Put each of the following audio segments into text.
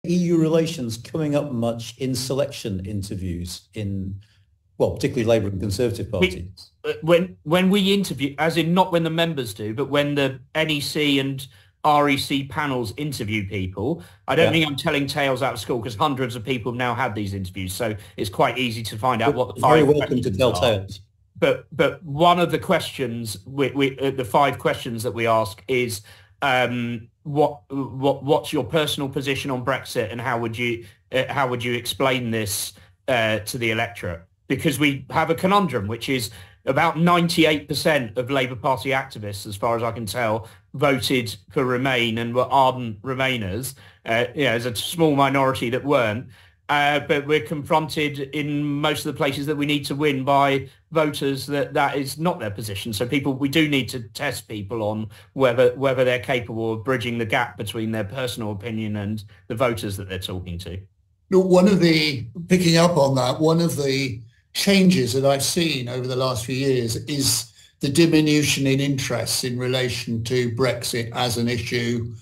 EU relations coming up much in selection interviews in, well, particularly Labour and Conservative parties? When we interview, as in not when the members do, but when the NEC and REC panels interview people, I don't think I'm telling tales out of school, because hundreds of people have now had these interviews, so it's quite easy to find out what the five very welcome to tell tales. But one of the questions, the 5 questions that we ask is, what's your personal position on Brexit, and how would you explain this to the electorate? Because we have a conundrum, which is about 98% of Labour Party activists, as far as I can tell, voted for Remain and were ardent Remainers. There's a small minority that weren't. But we're confronted in most of the places that we need to win by voters that is not their position. So we do need to test people on whether they're capable of bridging the gap between their personal opinion and the voters that they're talking to. Picking up on that, one of the changes that I've seen over the last few years is the diminution in interest in relation to Brexit as an issue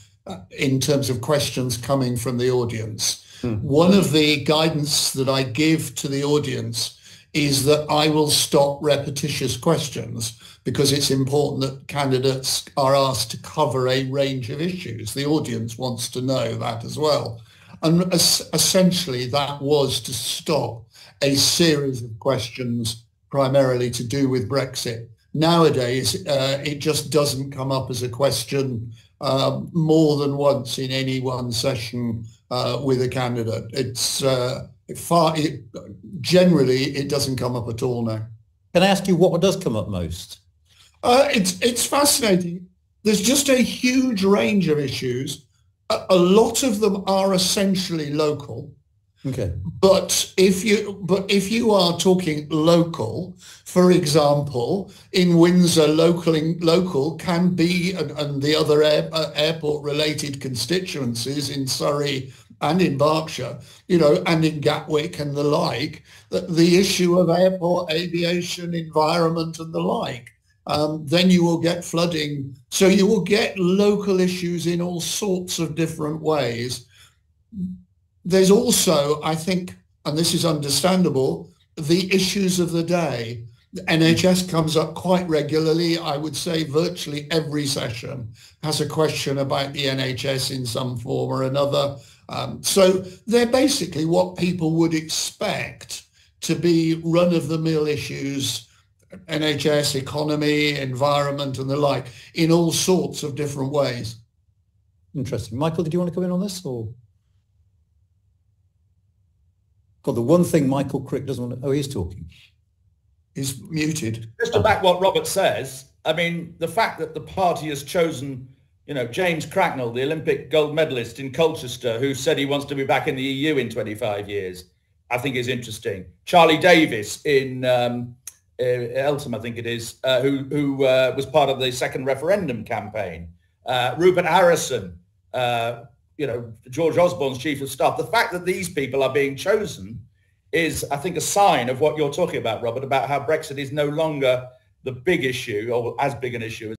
in terms of questions coming from the audience. One of the guidance that I give to the audience is that I will stop repetitious questions, because it's important that candidates are asked to cover a range of issues. The audience wants to know that as well. And essentially that was to stop a series of questions primarily to do with Brexit. Nowadays, it just doesn't come up as a question more than once in any one session with a candidate. Generally, it doesn't come up at all now. Can I ask you what does come up most? It's fascinating. There's just a huge range of issues. A lot of them are essentially local. Okay. But if you are talking local, for example, in Windsor, local can be, and the other airport-related constituencies in Surrey and in Berkshire, and in Gatwick and the like, the issue of airport aviation, environment and the like, then you will get flooding. So you will get local issues in all sorts of different ways. There's also, I think, and this is understandable, the issues of the day. The NHS comes up quite regularly. I would say virtually every session has a question about the NHS in some form or another. So they're basically what people would expect to be run-of-the-mill issues, NHS, economy, environment and the like, in all sorts of different ways. Interesting. Michael, did you want to come in on this? Or? God, the one thing Michael Crick doesn't want to... Oh, he's talking. He's muted. Just to back what Robert says, I mean, the fact that the party has chosen, James Cracknell, the Olympic gold medalist in Colchester, who said he wants to be back in the EU in 25 years, I think is interesting. Charlie Davis in Eltham, I think it is, who was part of the second referendum campaign. Rupert Harrison, George Osborne's chief of staff. The fact that these people are being chosen is, I think, a sign of what you're talking about, Robert, about how Brexit is no longer the big issue, or as big an issue